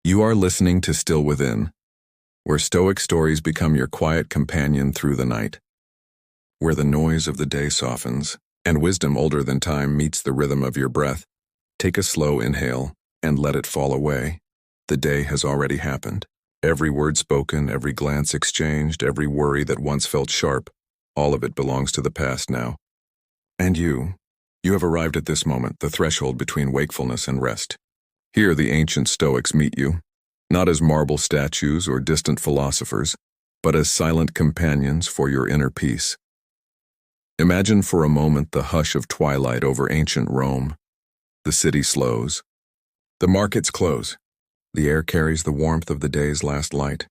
You are listening to Still Within, where Stoic stories become your quiet companion through the night, where the noise of the day softens, and wisdom older than time meets the rhythm of your breath. Take a slow inhale and let it fall away. The day has already happened. Every word spoken, every glance exchanged, every worry that once felt sharp, all of it belongs to the past now. And you have arrived at this moment, the threshold between wakefulness and rest. Here the ancient Stoics meet you, not as marble statues or distant philosophers, but as silent companions for your inner peace. Imagine for a moment the hush of twilight over ancient Rome. The city slows. The markets close. The air carries the warmth of the day's last light.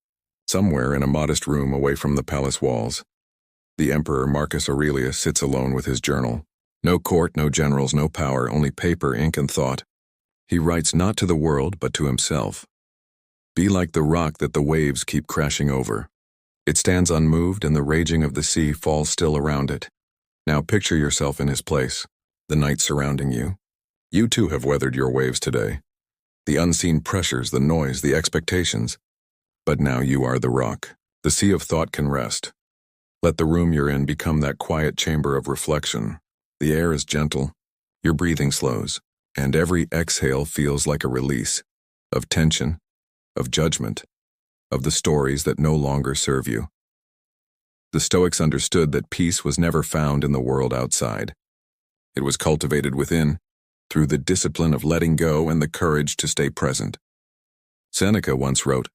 Somewhere in a modest room away from the palace walls, the emperor Marcus Aurelius sits alone with his journal. No court, no generals, no power, only paper, ink, and thought. He writes not to the world, but to himself. Be like the rock that the waves keep crashing over. It stands unmoved, and the raging of the sea falls still around it. Now picture yourself in his place, the night surrounding you. You too have weathered your waves today. The unseen pressures, the noise, the expectations. But now you are the rock. The sea of thought can rest. Let the room you're in become that quiet chamber of reflection. The air is gentle, your breathing slows, and every exhale feels like a release of tension, of judgment, of the stories that no longer serve you. The Stoics understood that peace was never found in the world outside. It was cultivated within, through the discipline of letting go and the courage to stay present. Seneca once wrote,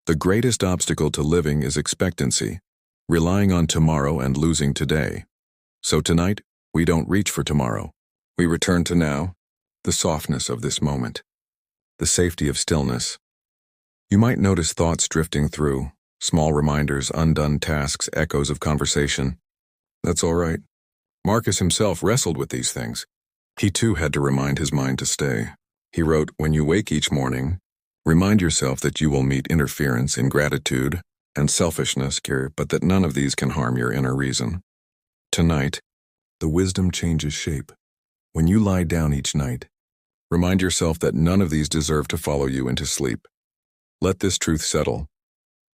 "The greatest obstacle to living is expectancy, relying on tomorrow and losing today. So tonight, we don't reach for tomorrow. We return to now, the softness of this moment, the safety of stillness." You might notice thoughts drifting through, small reminders, undone tasks, echoes of conversation. That's all right. Marcus himself wrestled with these things. He too had to remind his mind to stay. He wrote, "When you wake each morning, remind yourself that you will meet interference, ingratitude, and selfishness, but that none of these can harm your inner reason. Tonight, the wisdom changes shape. When you lie down each night, remind yourself that none of these deserve to follow you into sleep. Let this truth settle.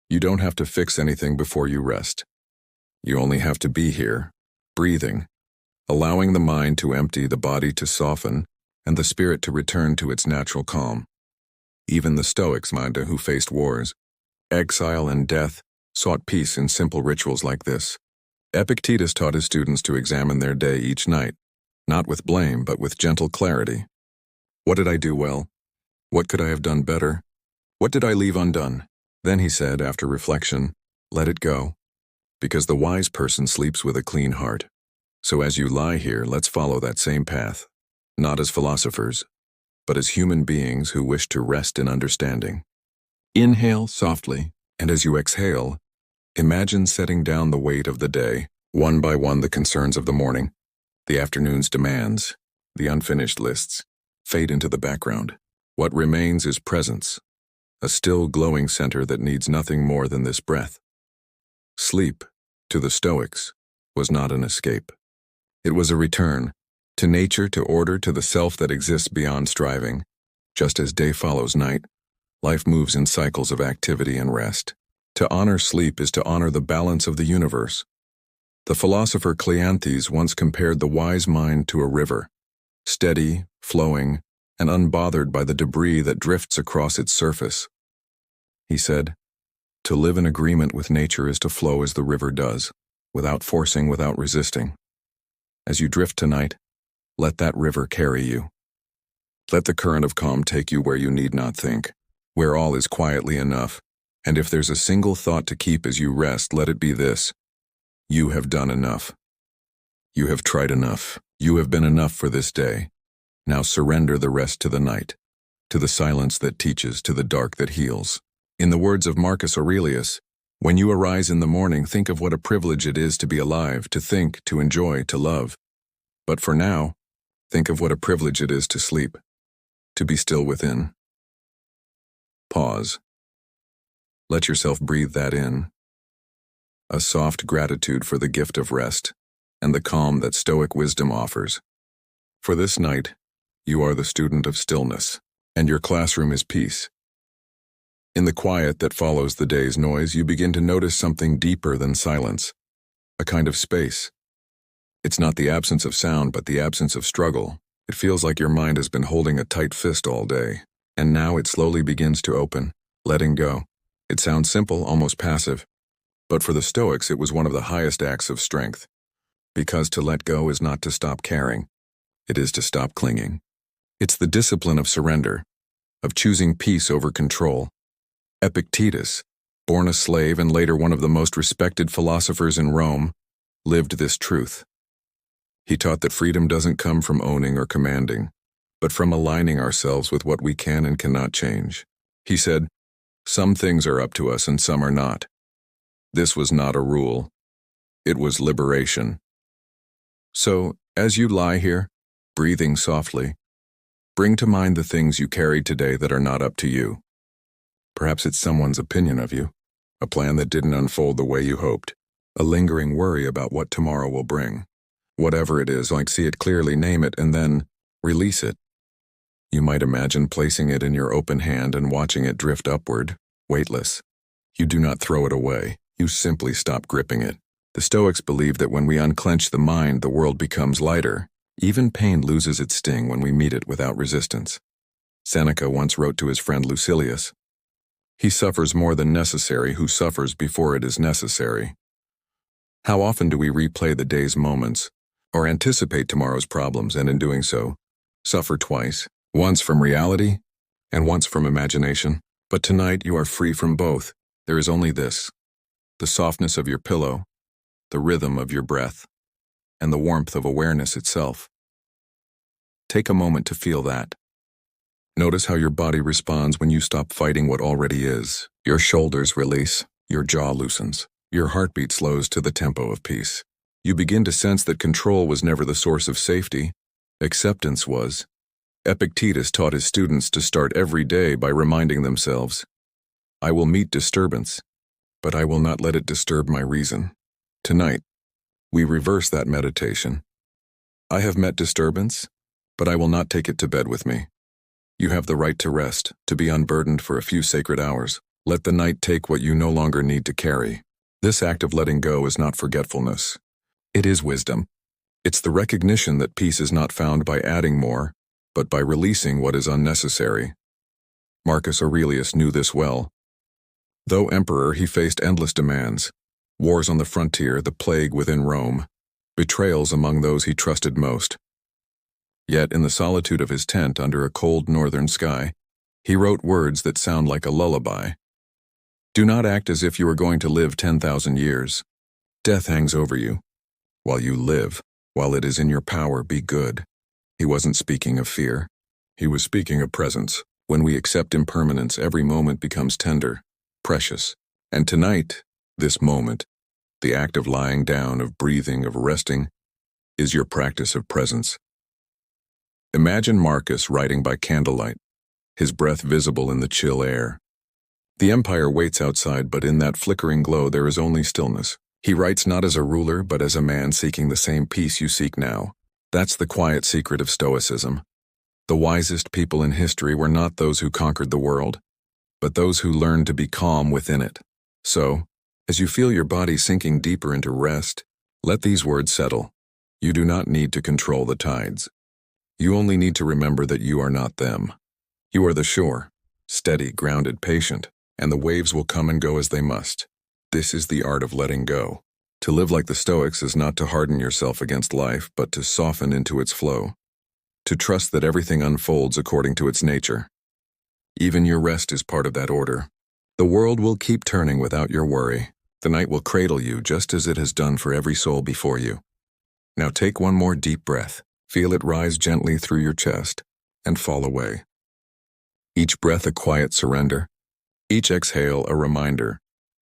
You don't have to fix anything before you rest. You only have to be here, breathing, allowing the mind to empty, the body to soften, and the spirit to return to its natural calm." Even the Stoics, who faced wars, exile, and death, sought peace in simple rituals like this. Epictetus taught his students to examine their day each night, not with blame, but with gentle clarity. What did I do well? What could I have done better? What did I leave undone? Then he said, after reflection, let it go, because the wise person sleeps with a clean heart. So as you lie here, let's follow that same path, not as philosophers, but as human beings who wish to rest in understanding. Inhale softly, and as you exhale, imagine setting down the weight of the day, one by one the concerns of the morning, the afternoon's demands, the unfinished lists, fade into the background. What remains is presence, a still glowing center that needs nothing more than this breath. Sleep, to the Stoics, was not an escape. It was a return, to nature, to order, to the self that exists beyond striving. Just as day follows night, life moves in cycles of activity and rest. To honor sleep is to honor the balance of the universe. The philosopher Cleanthes once compared the wise mind to a river, steady, flowing, and unbothered by the debris that drifts across its surface. He said, "To live in agreement with nature is to flow as the river does, without forcing, without resisting. As you drift tonight, let that river carry you. Let the current of calm take you where you need not think, where all is quietly enough, and if there's a single thought to keep as you rest, let it be this: you have done enough. You have tried enough. You have been enough for this day. Now surrender the rest to the night, to the silence that teaches, to the dark that heals." In the words of Marcus Aurelius, when you arise in the morning, think of what a privilege it is to be alive, to think, to enjoy, to love. But for now, think of what a privilege it is to sleep, to be still within. Pause. Let yourself breathe that in. A soft gratitude for the gift of rest and the calm that Stoic wisdom offers. For this night, you are the student of stillness, and your classroom is peace. In the quiet that follows the day's noise, you begin to notice something deeper than silence, a kind of space. It's not the absence of sound, but the absence of struggle. It feels like your mind has been holding a tight fist all day, and now it slowly begins to open, letting go. It sounds simple, almost passive, but for the Stoics it was one of the highest acts of strength. Because to let go is not to stop caring, it is to stop clinging. It's the discipline of surrender, of choosing peace over control. Epictetus, born a slave and later one of the most respected philosophers in Rome, lived this truth. He taught that freedom doesn't come from owning or commanding, but from aligning ourselves with what we can and cannot change. He said, "Some things are up to us and some are not." This was not a rule. It was liberation. So, as you lie here, breathing softly, bring to mind the things you carried today that are not up to you. Perhaps it's someone's opinion of you, a plan that didn't unfold the way you hoped, a lingering worry about what tomorrow will bring. Whatever it is, see it clearly, name it, and then release it. You might imagine placing it in your open hand and watching it drift upward, weightless. You do not throw it away, you simply stop gripping it. The Stoics believed that when we unclench the mind, the world becomes lighter. Even pain loses its sting when we meet it without resistance. Seneca once wrote to his friend Lucilius, "He suffers more than necessary who suffers before it is necessary." How often do we replay the day's moments, or anticipate tomorrow's problems, and in doing so, suffer twice, once from reality and once from imagination? But tonight you are free from both. There is only this: the softness of your pillow, the rhythm of your breath, and the warmth of awareness itself. Take a moment to feel that. Notice how your body responds when you stop fighting what already is. Your shoulders release, your jaw loosens, your heartbeat slows to the tempo of peace. You begin to sense that control was never the source of safety. Acceptance was. Epictetus taught his students to start every day by reminding themselves, "I will meet disturbance, but I will not let it disturb my reason." Tonight, we reverse that meditation. I have met disturbance, but I will not take it to bed with me. You have the right to rest, to be unburdened for a few sacred hours. Let the night take what you no longer need to carry. This act of letting go is not forgetfulness. It is wisdom. It's the recognition that peace is not found by adding more, but by releasing what is unnecessary. Marcus Aurelius knew this well. Though emperor, he faced endless demands: wars on the frontier, the plague within Rome, betrayals among those he trusted most. Yet, in the solitude of his tent under a cold northern sky, he wrote words that sound like a lullaby. Do not act as if you are going to live 10,000 years. Death hangs over you. While you live, while it is in your power, be good. He wasn't speaking of fear. He was speaking of presence. When we accept impermanence, every moment becomes tender, precious. And tonight, this moment, the act of lying down, of breathing, of resting, is your practice of presence. Imagine Marcus writing by candlelight, his breath visible in the chill air. The empire waits outside, but in that flickering glow there is only stillness. He writes not as a ruler, but as a man seeking the same peace you seek now. That's the quiet secret of Stoicism. The wisest people in history were not those who conquered the world, but those who learned to be calm within it. So, as you feel your body sinking deeper into rest, let these words settle. You do not need to control the tides. You only need to remember that you are not them. You are the shore, steady, grounded, patient, and the waves will come and go as they must. This is the art of letting go. To live like the Stoics is not to harden yourself against life, but to soften into its flow. To trust that everything unfolds according to its nature. Even your rest is part of that order. The world will keep turning without your worry. The night will cradle you just as it has done for every soul before you. Now take one more deep breath. Feel it rise gently through your chest and fall away. Each breath a quiet surrender. Each exhale a reminder.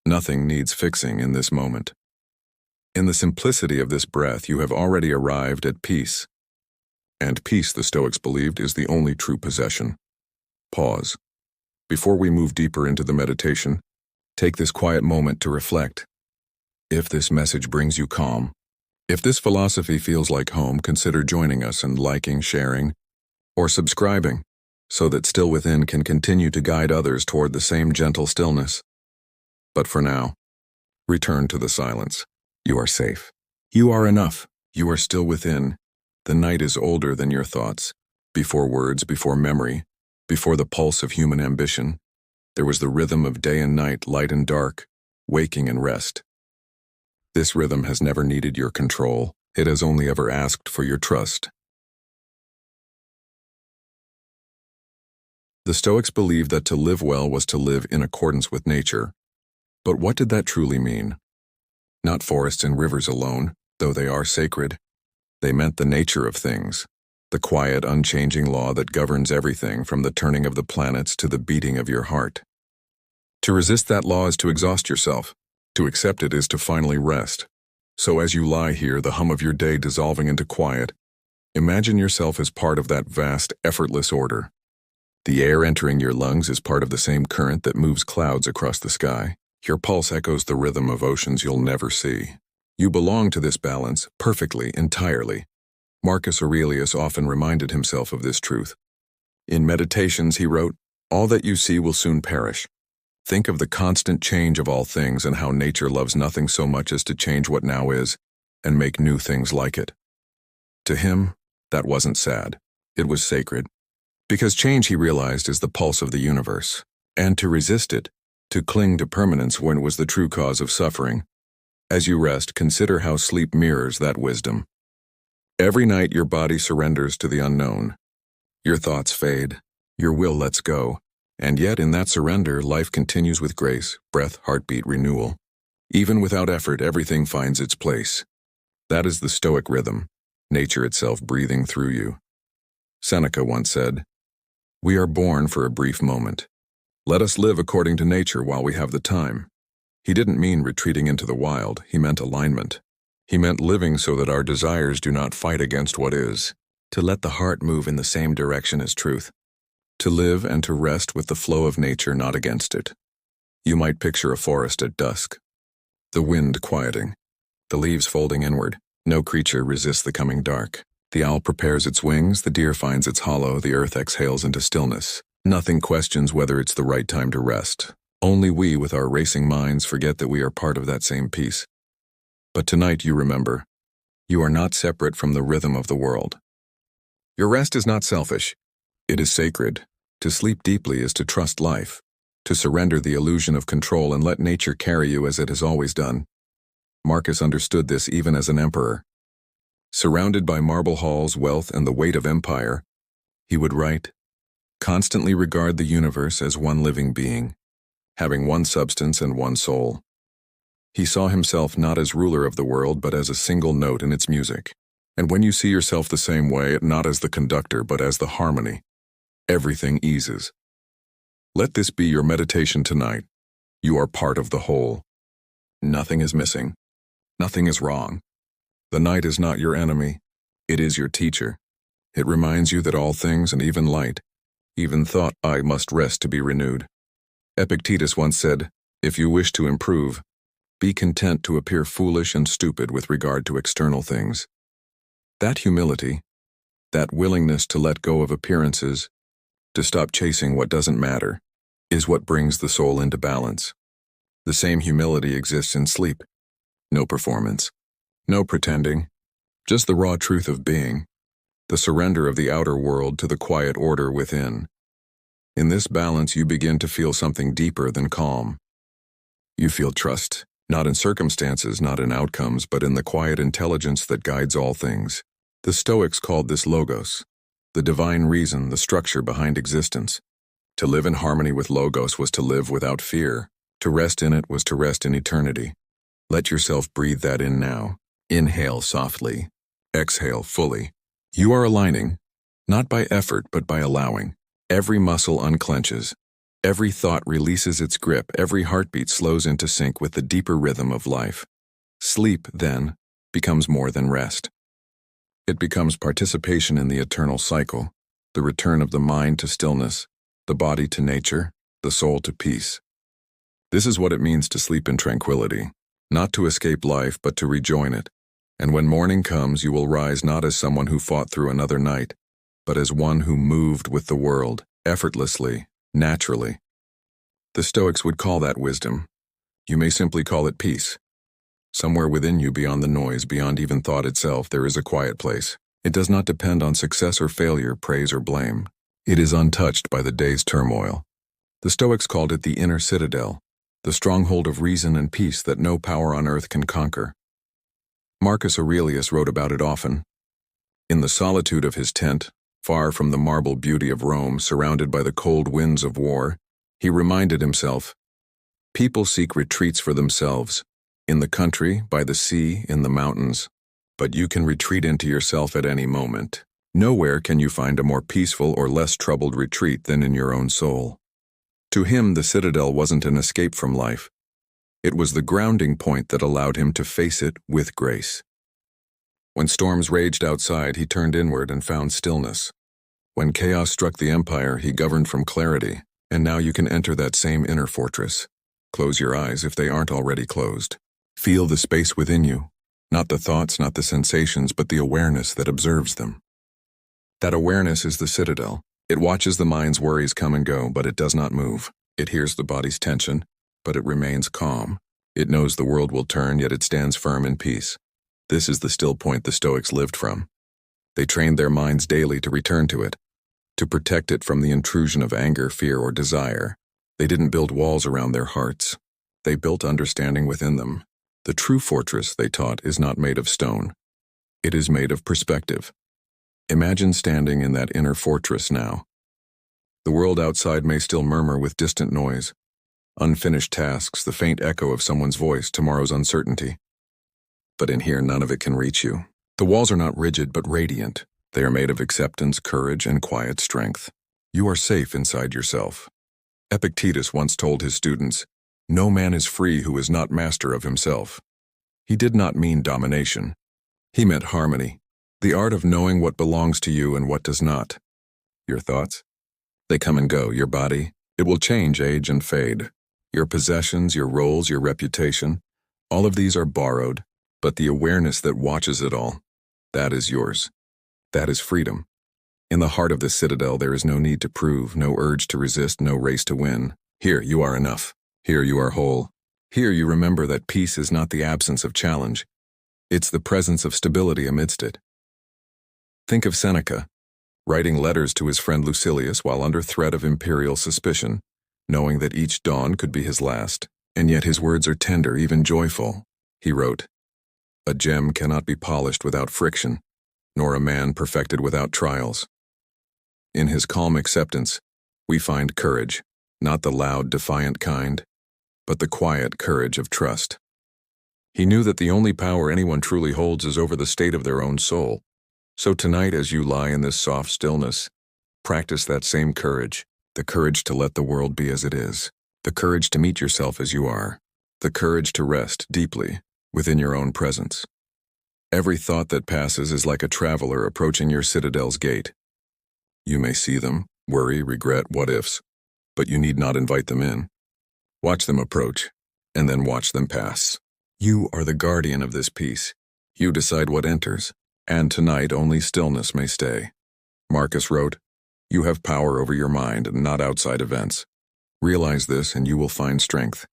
Nothing needs fixing in this moment. In the simplicity of this breath, you have already arrived at peace. And peace, the Stoics believed, is the only true possession. Pause. Before we move deeper into the meditation, take this quiet moment to reflect. If this message brings you calm, if this philosophy feels like home, consider joining us and liking, sharing, or subscribing. so that still within can continue to guide others toward the same gentle stillness. But for now, return to the silence. You are safe. You are enough. You are still within. The night is older than your thoughts. Before words, before memory, before the pulse of human ambition, there was the rhythm of day and night, light and dark, waking and rest. This rhythm has never needed your control. It has only ever asked for your trust. The Stoics believed that to live well was to live in accordance with nature. But what did that truly mean? Not forests and rivers alone, though they are sacred. They meant the nature of things, the quiet, unchanging law that governs everything from the turning of the planets to the beating of your heart. To resist that law is to exhaust yourself. To accept it is to finally rest. So as you lie here, the hum of your day dissolving into quiet, imagine yourself as part of that vast, effortless order. The air entering your lungs is part of the same current that moves clouds across the sky. Your pulse echoes the rhythm of oceans you'll never see. You belong to this balance, perfectly, entirely. Marcus Aurelius often reminded himself of this truth. In Meditations, he wrote, "All that you see will soon perish. Think of the constant change of all things and how nature loves nothing so much as to change what now is and make new things like it." To him, that wasn't sad. It was sacred. Because change, he realized, is the pulse of the universe. And to resist it, to cling to permanence when it was the true cause of suffering. As you rest, consider how sleep mirrors that wisdom. Every night your body surrenders to the unknown. Your thoughts fade, your will lets go, and yet in that surrender, life continues with grace, breath, heartbeat, renewal. Even without effort, everything finds its place. That is the Stoic rhythm, nature itself breathing through you. Seneca once said, "We are born for a brief moment. Let us live according to nature while we have the time." He didn't mean retreating into the wild, he meant alignment. He meant living so that our desires do not fight against what is, to let the heart move in the same direction as truth, to live and to rest with the flow of nature, not against it. You might picture a forest at dusk, the wind quieting, the leaves folding inward. No creature resists the coming dark. The owl prepares its wings, the deer finds its hollow, the earth exhales into stillness. Nothing questions whether it's the right time to rest. Only we, with our racing minds, forget that we are part of that same piece. But tonight you remember, you are not separate from the rhythm of the world. Your rest is not selfish. It is sacred. To sleep deeply is to trust life, to surrender the illusion of control and let nature carry you as it has always done. Marcus understood this even as an emperor. Surrounded by marble halls, wealth, and the weight of empire, he would write, "Constantly regard the universe as one living being, having one substance and one soul." He saw himself not as ruler of the world, but as a single note in its music. And when you see yourself the same way, not as the conductor, but as the harmony, everything eases. Let this be your meditation tonight. You are part of the whole. Nothing is missing. Nothing is wrong. The night is not your enemy. It is your teacher. It reminds you that all things, and even light, even thought, I must rest to be renewed. Epictetus once said, "If you wish to improve, be content to appear foolish and stupid with regard to external things." That humility, that willingness to let go of appearances, to stop chasing what doesn't matter, is what brings the soul into balance. The same humility exists in sleep. No performance, no pretending, just the raw truth of being, the surrender of the outer world to the quiet order within. In this balance, you begin to feel something deeper than calm. You feel trust, not in circumstances, not in outcomes, but in the quiet intelligence that guides all things. The Stoics called this logos, the divine reason, the structure behind existence. To live in harmony with logos was to live without fear. To rest in it was to rest in eternity. Let yourself breathe that in now. Inhale softly. Exhale fully. You are aligning, not by effort, but by allowing. Every muscle unclenches. Every thought releases its grip. Every heartbeat slows into sync with the deeper rhythm of life. Sleep, then, becomes more than rest. It becomes participation in the eternal cycle, the return of the mind to stillness, the body to nature, the soul to peace. This is what it means to sleep in tranquility, not to escape life, but to rejoin it. And when morning comes, you will rise not as someone who fought through another night, but as one who moved with the world. effortlessly, naturally. The Stoics would call that wisdom. You may simply call it peace. Somewhere within you, beyond the noise, beyond even thought itself, there is a quiet place. It does not depend on success or failure, praise or blame. It is untouched by the day's turmoil. The Stoics called it the inner citadel, the stronghold of reason and peace that no power on earth can conquer. Marcus Aurelius wrote about it often. In the solitude of his tent, far from the marble beauty of Rome, surrounded by the cold winds of war, he reminded himself, "People seek retreats for themselves, in the country, by the sea, in the mountains, but you can retreat into yourself at any moment. Nowhere can you find a more peaceful or less troubled retreat than in your own soul." To him, the citadel wasn't an escape from life. It was the grounding point that allowed him to face it with grace. When storms raged outside, he turned inward and found stillness. When chaos struck the empire, he governed from clarity, and now you can enter that same inner fortress. Close your eyes if they aren't already closed. Feel the space within you, not the thoughts, not the sensations, but the awareness that observes them. That awareness is the citadel. It watches the mind's worries come and go, but it does not move. It hears the body's tension, but it remains calm. It knows the world will turn, yet it stands firm in peace. This is the still point the Stoics lived from. They trained their minds daily to return to it, to protect it from the intrusion of anger, fear, or desire. They didn't build walls around their hearts. They built understanding within them. The true fortress, they taught, is not made of stone. It is made of perspective. Imagine standing in that inner fortress now. The world outside may still murmur with distant noise, unfinished tasks, the faint echo of someone's voice, tomorrow's uncertainty. But in here, none of it can reach you. The walls are not rigid but radiant. They are made of acceptance, courage, and quiet strength. You are safe inside yourself. Epictetus once told his students, "No man is free who is not master of himself." He did not mean domination. He meant harmony, the art of knowing what belongs to you and what does not. Your thoughts? They come and go. Your body? It will change, age, and fade. Your possessions, your roles, your reputation, all of these are borrowed, but the awareness that watches it all, that is yours. That is freedom. In the heart of the citadel, there is no need to prove, no urge to resist, no race to win. Here you are enough. Here you are whole. Here you remember that peace is not the absence of challenge. It's the presence of stability amidst it. Think of Seneca, writing letters to his friend Lucilius while under threat of imperial suspicion, knowing that each dawn could be his last, and yet his words are tender, even joyful. He wrote, "A gem cannot be polished without friction, nor a man perfected without trials." In his calm acceptance, we find courage, not the loud, defiant kind, but the quiet courage of trust. He knew that the only power anyone truly holds is over the state of their own soul. So tonight, as you lie in this soft stillness, practice that same courage, the courage to let the world be as it is, the courage to meet yourself as you are, the courage to rest deeply within your own presence. Every thought that passes is like a traveler approaching your citadel's gate. You may see them, worry, regret, what-ifs, but you need not invite them in. Watch them approach, and then watch them pass. You are the guardian of this peace. You decide what enters, and tonight only stillness may stay. Marcus wrote, "You have power over your mind and not outside events. Realize this and you will find strength."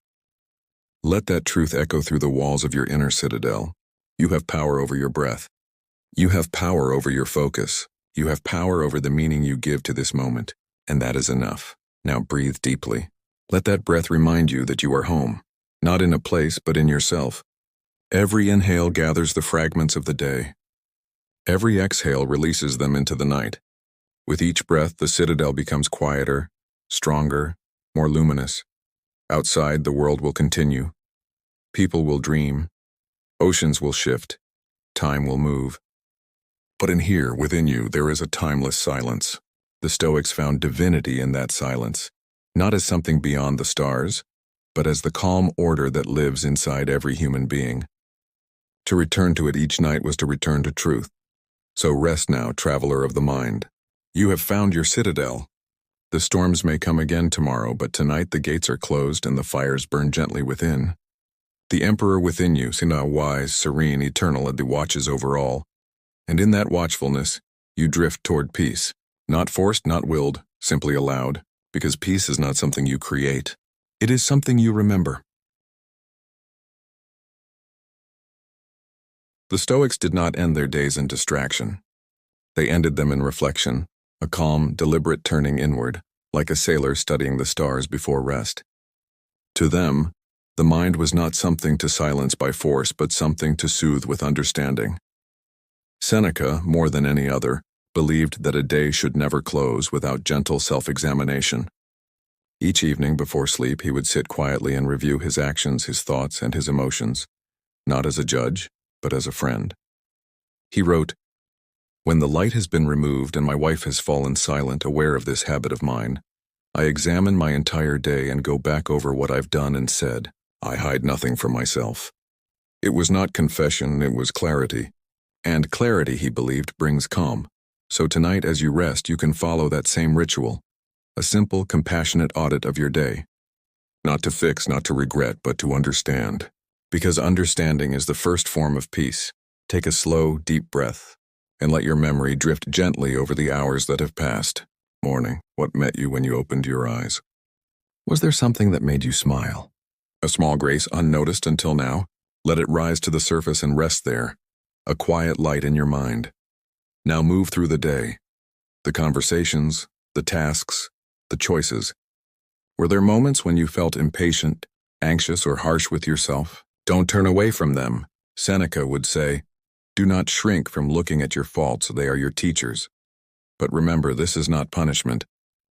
Let that truth echo through the walls of your inner citadel. You have power over your breath. You have power over your focus. You have power over the meaning you give to this moment, and that is enough. Now breathe deeply. Let that breath remind you that you are home, not in a place but in yourself. Every inhale gathers the fragments of the day. Every exhale releases them into the night. With each breath, the citadel becomes quieter, stronger, more luminous. Outside, the world will continue. People will dream. Oceans will shift. Time will move. But in here, within you, there is a timeless silence. The Stoics found divinity in that silence, not as something beyond the stars, but as the calm order that lives inside every human being. To return to it each night was to return to truth. So rest now, traveler of the mind. You have found your citadel. The storms may come again tomorrow, but tonight the gates are closed and the fires burn gently within. The emperor within you, see now wise, serene, eternal, and the watches over all. And in that watchfulness, you drift toward peace. Not forced, not willed, simply allowed, because peace is not something you create. It is something you remember. The Stoics did not end their days in distraction. They ended them in reflection, a calm, deliberate turning inward, like a sailor studying the stars before rest. To them, the mind was not something to silence by force, but something to soothe with understanding. Seneca, more than any other, believed that a day should never close without gentle self-examination. Each evening before sleep, he would sit quietly and review his actions, his thoughts, and his emotions, not as a judge, but as a friend. He wrote, "When the light has been removed and my wife has fallen silent, aware of this habit of mine, I examine my entire day and go back over what I've done and said. I hide nothing from myself." It was not confession, it was clarity. And clarity, he believed, brings calm. So tonight as you rest, you can follow that same ritual, a simple, compassionate audit of your day. Not to fix, not to regret, but to understand. Because understanding is the first form of peace. Take a slow, deep breath, and let your memory drift gently over the hours that have passed. Morning, what met you when you opened your eyes? Was there something that made you smile? A small grace unnoticed until now? Let it rise to the surface and rest there, a quiet light in your mind. Now move through the day. The conversations, the tasks, the choices. Were there moments when you felt impatient, anxious, or harsh with yourself? Don't turn away from them. Seneca would say, "Do not shrink from looking at your faults, they are your teachers." But remember, this is not punishment.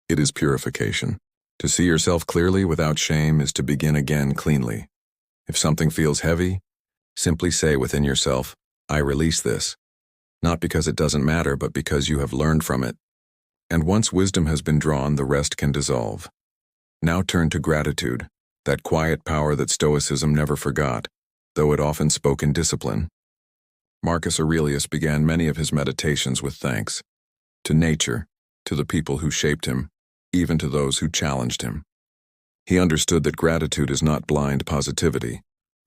It is purification. To see yourself clearly without shame is to begin again cleanly. If something feels heavy, simply say within yourself, "I release this." Not because it doesn't matter, but because you have learned from it. And once wisdom has been drawn, the rest can dissolve. Now turn to gratitude, that quiet power that Stoicism never forgot, though it often spoke in discipline. Marcus Aurelius began many of his meditations with thanks. To nature, to the people who shaped him, even to those who challenged him. He understood that gratitude is not blind positivity,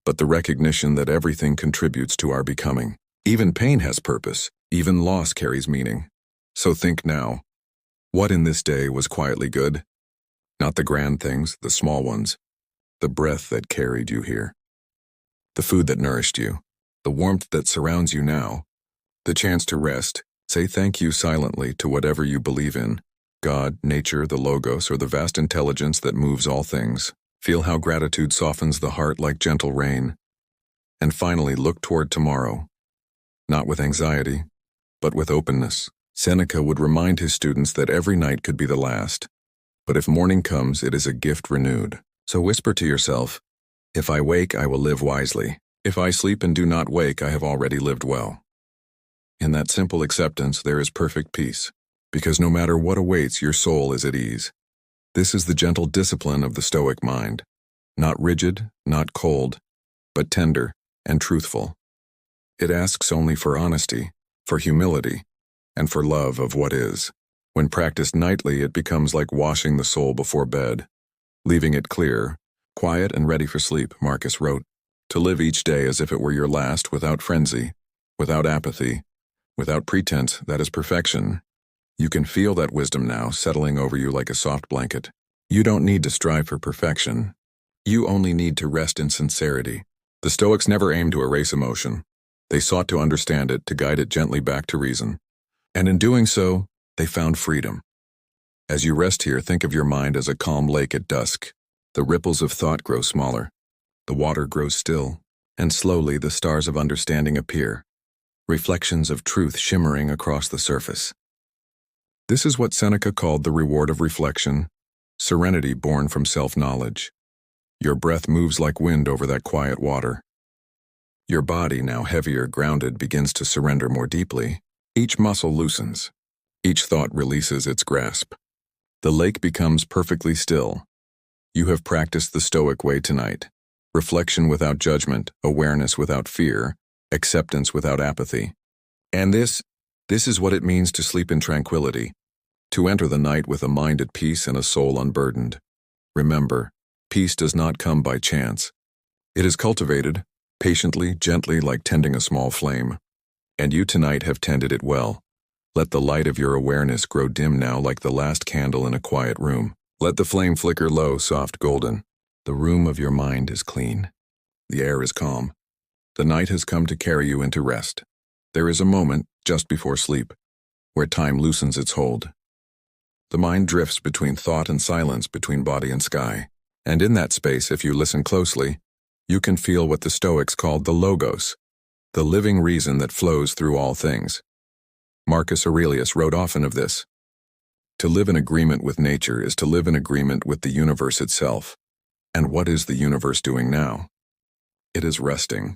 but the recognition that everything contributes to our becoming. Even pain has purpose, even loss carries meaning. So think now, what in this day was quietly good? Not the grand things, the small ones. The breath that carried you here. The food that nourished you. The warmth that surrounds you now. The chance to rest. Say thank you silently to whatever you believe in. God, nature, the Logos, or the vast intelligence that moves all things. Feel how gratitude softens the heart like gentle rain. And finally, look toward tomorrow. Not with anxiety, but with openness. Seneca would remind his students that every night could be the last. But if morning comes, it is a gift renewed. So whisper to yourself, "If I wake, I will live wisely. If I sleep and do not wake, I have already lived well." In that simple acceptance, there is perfect peace. Because no matter what awaits, your soul is at ease. This is the gentle discipline of the Stoic mind. Not rigid, not cold, but tender and truthful. It asks only for honesty, for humility, and for love of what is. When practiced nightly, it becomes like washing the soul before bed, leaving it clear, quiet, and ready for sleep, Marcus wrote. To live each day as if it were your last, without frenzy, without apathy, without pretense, that is perfection. You can feel that wisdom now settling over you like a soft blanket. You don't need to strive for perfection. You only need to rest in sincerity. The Stoics never aimed to erase emotion. They sought to understand it, to guide it gently back to reason. And in doing so, they found freedom. As you rest here, think of your mind as a calm lake at dusk. The ripples of thought grow smaller. The water grows still, and slowly the stars of understanding appear, reflections of truth shimmering across the surface. This is what Seneca called the reward of reflection, serenity born from self-knowledge. Your breath moves like wind over that quiet water. Your body, now heavier, grounded, begins to surrender more deeply. Each muscle loosens. Each thought releases its grasp. The lake becomes perfectly still. You have practiced the Stoic way tonight. Reflection without judgment, awareness without fear, acceptance without apathy. And this is what it means to sleep in tranquility, to enter the night with a mind at peace and a soul unburdened. Remember, peace does not come by chance. It is cultivated, patiently, gently, like tending a small flame. And you tonight have tended it well. Let the light of your awareness grow dim now like the last candle in a quiet room. Let the flame flicker low, soft golden. The room of your mind is clean. The air is calm. The night has come to carry you into rest. There is a moment, just before sleep, where time loosens its hold. The mind drifts between thought and silence, between body and sky. And in that space, if you listen closely, you can feel what the Stoics called the logos, the living reason that flows through all things. Marcus Aurelius wrote often of this. To live in agreement with nature is to live in agreement with the universe itself. And what is the universe doing now? It is resting.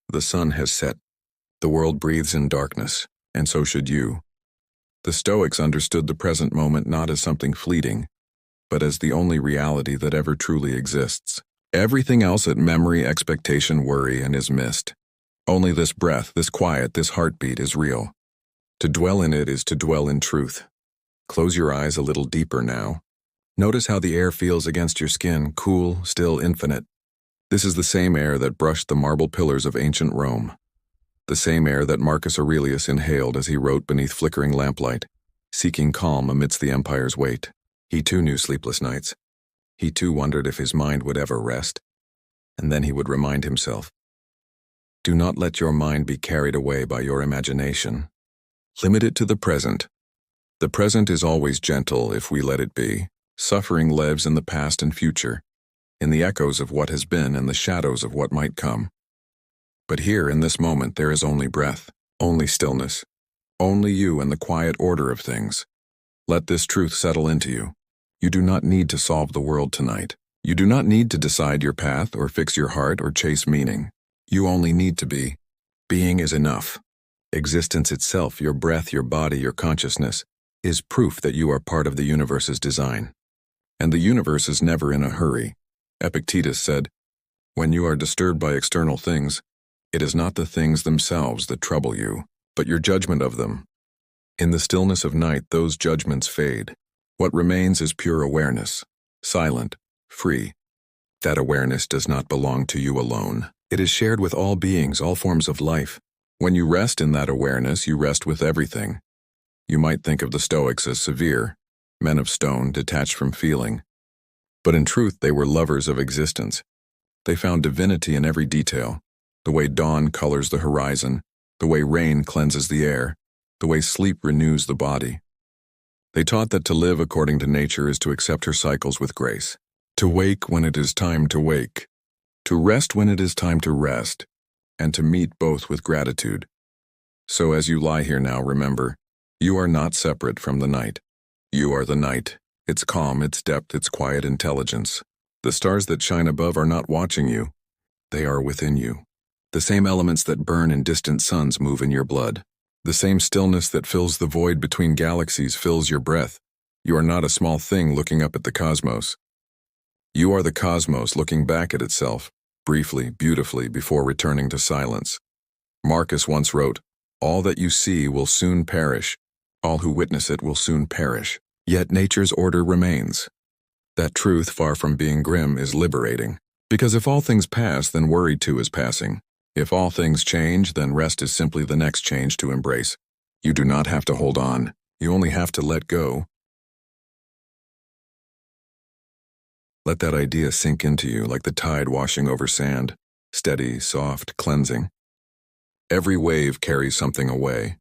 The sun has set. The world breathes in darkness, and so should you. The Stoics understood the present moment not as something fleeting, but as the only reality that ever truly exists. Everything else at memory, expectation, worry, and is missed. Only this breath, this quiet, this heartbeat is real. To dwell in it is to dwell in truth. Close your eyes a little deeper now. Notice how the air feels against your skin, cool, still, infinite. This is the same air that brushed the marble pillars of ancient Rome. The same air that Marcus Aurelius inhaled as he wrote beneath flickering lamplight, seeking calm amidst the empire's weight. He too knew sleepless nights. He too wondered if his mind would ever rest. And then he would remind himself, do not let your mind be carried away by your imagination. Limit it to the present. The present is always gentle if we let it be. Suffering lives in the past and future, in the echoes of what has been and the shadows of what might come. But here, in this moment, there is only breath, only stillness, only you and the quiet order of things. Let this truth settle into you. You do not need to solve the world tonight. You do not need to decide your path or fix your heart or chase meaning. You only need to be. Being is enough. Existence itself, your breath, your body, your consciousness, is proof that you are part of the universe's design. And the universe is never in a hurry. Epictetus said, when you are disturbed by external things, it is not the things themselves that trouble you, but your judgment of them. In the stillness of night, those judgments fade. What remains is pure awareness, silent, free. That awareness does not belong to you alone. It is shared with all beings, all forms of life. When you rest in that awareness, you rest with everything. You might think of the Stoics as severe, men of stone, detached from feeling. But in truth, they were lovers of existence. They found divinity in every detail, the way dawn colors the horizon, the way rain cleanses the air, the way sleep renews the body. They taught that to live according to nature is to accept her cycles with grace, to wake when it is time to wake, to rest when it is time to rest, and to meet both with gratitude. So as you lie here now, remember, you are not separate from the night. You are the night, its calm, its depth, its quiet intelligence. The stars that shine above are not watching you. They are within you. The same elements that burn in distant suns move in your blood. The same stillness that fills the void between galaxies fills your breath. You are not a small thing looking up at the cosmos. You are the cosmos looking back at itself, briefly, beautifully, before returning to silence. Marcus once wrote, all that you see will soon perish. All who witness it will soon perish. Yet nature's order remains. That truth, far from being grim, is liberating. Because if all things pass, then worry too is passing. If all things change, then rest is simply the next change to embrace. You do not have to hold on. You only have to let go. Let that idea sink into you like the tide washing over sand, steady, soft, cleansing. Every wave carries something away.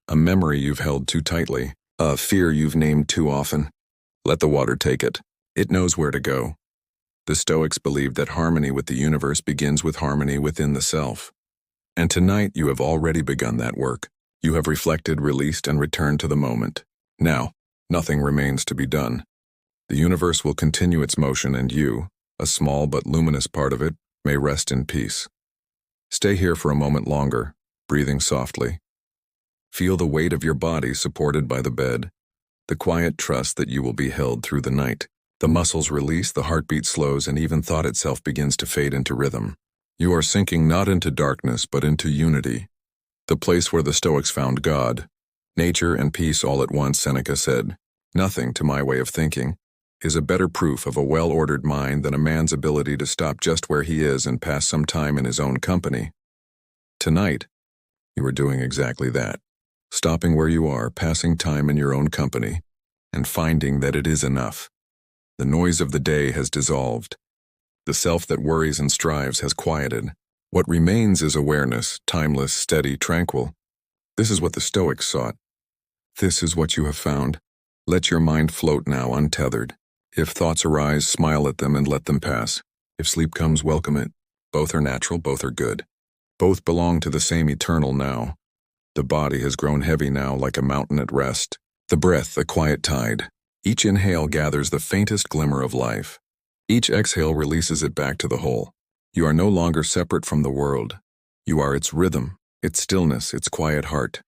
A memory you've held too tightly, a fear you've named too often. Let the water take it. It knows where to go. The Stoics believed that harmony with the universe begins with harmony within the self. And tonight you have already begun that work. You have reflected, released, and returned to the moment. Now, nothing remains to be done. The universe will continue its motion and you, a small but luminous part of it, may rest in peace. Stay here for a moment longer, breathing softly. Feel the weight of your body supported by the bed, the quiet trust that you will be held through the night. The muscles release, the heartbeat slows, and even thought itself begins to fade into rhythm. You are sinking not into darkness, but into unity, the place where the Stoics found God. Nature and peace all at once, Seneca said. Nothing, to my way of thinking, is a better proof of a well-ordered mind than a man's ability to stop just where he is and pass some time in his own company. Tonight, you are doing exactly that. stopping where you are, passing time in your own company, and finding that it is enough. The noise of the day has dissolved. The self that worries and strives has quieted. What remains is awareness, timeless, steady, tranquil. This is what the Stoics sought. This is what you have found. Let your mind float now, untethered. If thoughts arise, smile at them and let them pass. If sleep comes, welcome it. Both are natural, both are good. Both belong to the same eternal now. The body has grown heavy now, like a mountain at rest. The breath, a quiet tide. Each inhale gathers the faintest glimmer of life. Each exhale releases it back to the whole. You are no longer separate from the world. You are its rhythm, its stillness, its quiet heart.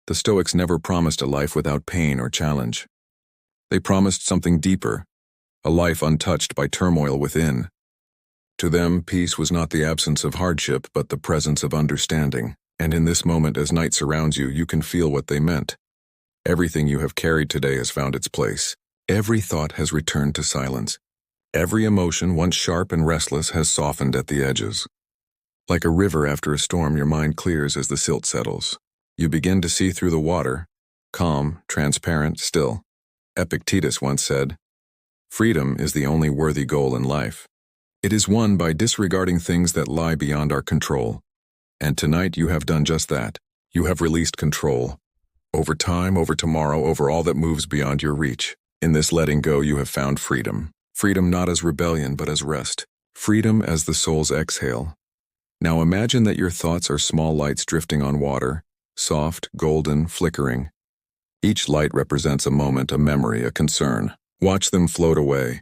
The Stoics never promised a life without pain or challenge. They promised something deeper, a life untouched by turmoil within. To them, peace was not the absence of hardship, but the presence of understanding. And in this moment, as night surrounds you, you can feel what they meant. Everything you have carried today has found its place. Every thought has returned to silence. Every emotion, once sharp and restless, has softened at the edges. Like a river after a storm, your mind clears as the silt settles. You begin to see through the water, calm, transparent, still. Epictetus once said, "Freedom is the only worthy goal in life. It is won by disregarding things that lie beyond our control." And tonight you have done just that. You have released control. Over time, over tomorrow, over all that moves beyond your reach. In this letting go, you have found freedom. Freedom not as rebellion, but as rest. Freedom as the soul's exhale. Now imagine that your thoughts are small lights drifting on water, soft, golden, flickering. Each light represents a moment, a memory, a concern. Watch them float away,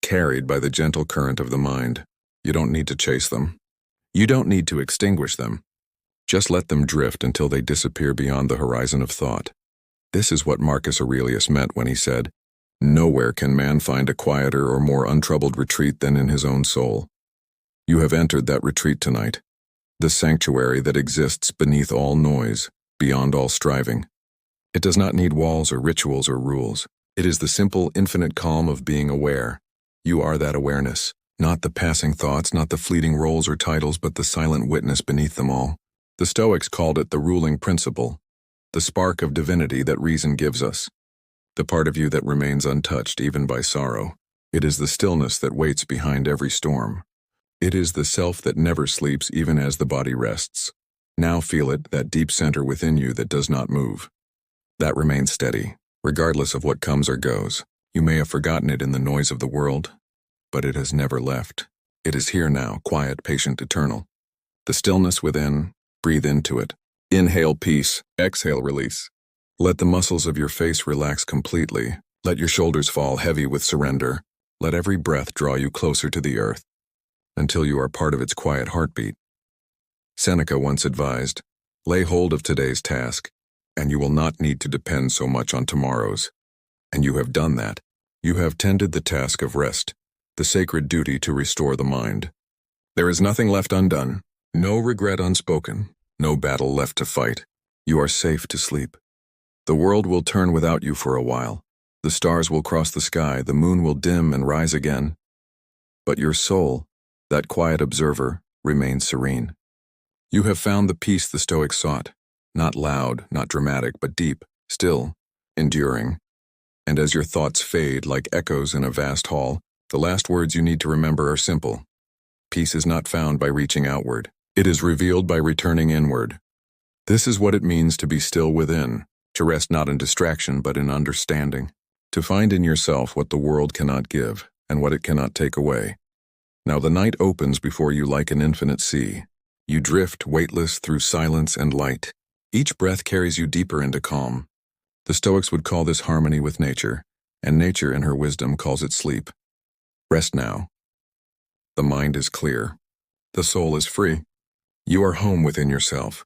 carried by the gentle current of the mind. You don't need to chase them. You don't need to extinguish them. Just let them drift until they disappear beyond the horizon of thought. This is what Marcus Aurelius meant when he said, "Nowhere can man find a quieter or more untroubled retreat than in his own soul." You have entered that retreat tonight, the sanctuary that exists beneath all noise, beyond all striving. It does not need walls or rituals or rules. It is the simple, infinite calm of being aware. You are that awareness. Not the passing thoughts, not the fleeting roles or titles, but the silent witness beneath them all. The Stoics called it the ruling principle, the spark of divinity that reason gives us, the part of you that remains untouched even by sorrow. It is the stillness that waits behind every storm. It is the self that never sleeps even as the body rests. Now feel it, that deep center within you that does not move. That remains steady, regardless of what comes or goes. You may have forgotten it in the noise of the world, but it has never left. It is here now, quiet, patient, eternal. The stillness within, breathe into it. Inhale peace, exhale release. Let the muscles of your face relax completely. Let your shoulders fall heavy with surrender. Let every breath draw you closer to the earth, until you are part of its quiet heartbeat. Seneca once advised, "Lay hold of today's task, and you will not need to depend so much on tomorrow's." And you have done that. You have tended the task of rest, the sacred duty to restore the mind. There is nothing left undone, no regret unspoken, no battle left to fight. You are safe to sleep. The world will turn without you for a while. The stars will cross the sky, the moon will dim and rise again. But your soul, that quiet observer, remains serene. You have found the peace the Stoics sought, not loud, not dramatic, but deep, still, enduring. And as your thoughts fade like echoes in a vast hall, the last words you need to remember are simple. Peace is not found by reaching outward. It is revealed by returning inward. This is what it means to be still within, to rest not in distraction but in understanding, to find in yourself what the world cannot give and what it cannot take away. Now the night opens before you like an infinite sea. You drift weightless through silence and light. Each breath carries you deeper into calm. The Stoics would call this harmony with nature, and nature in her wisdom calls it sleep. Rest now. The mind is clear. The soul is free. You are home within yourself.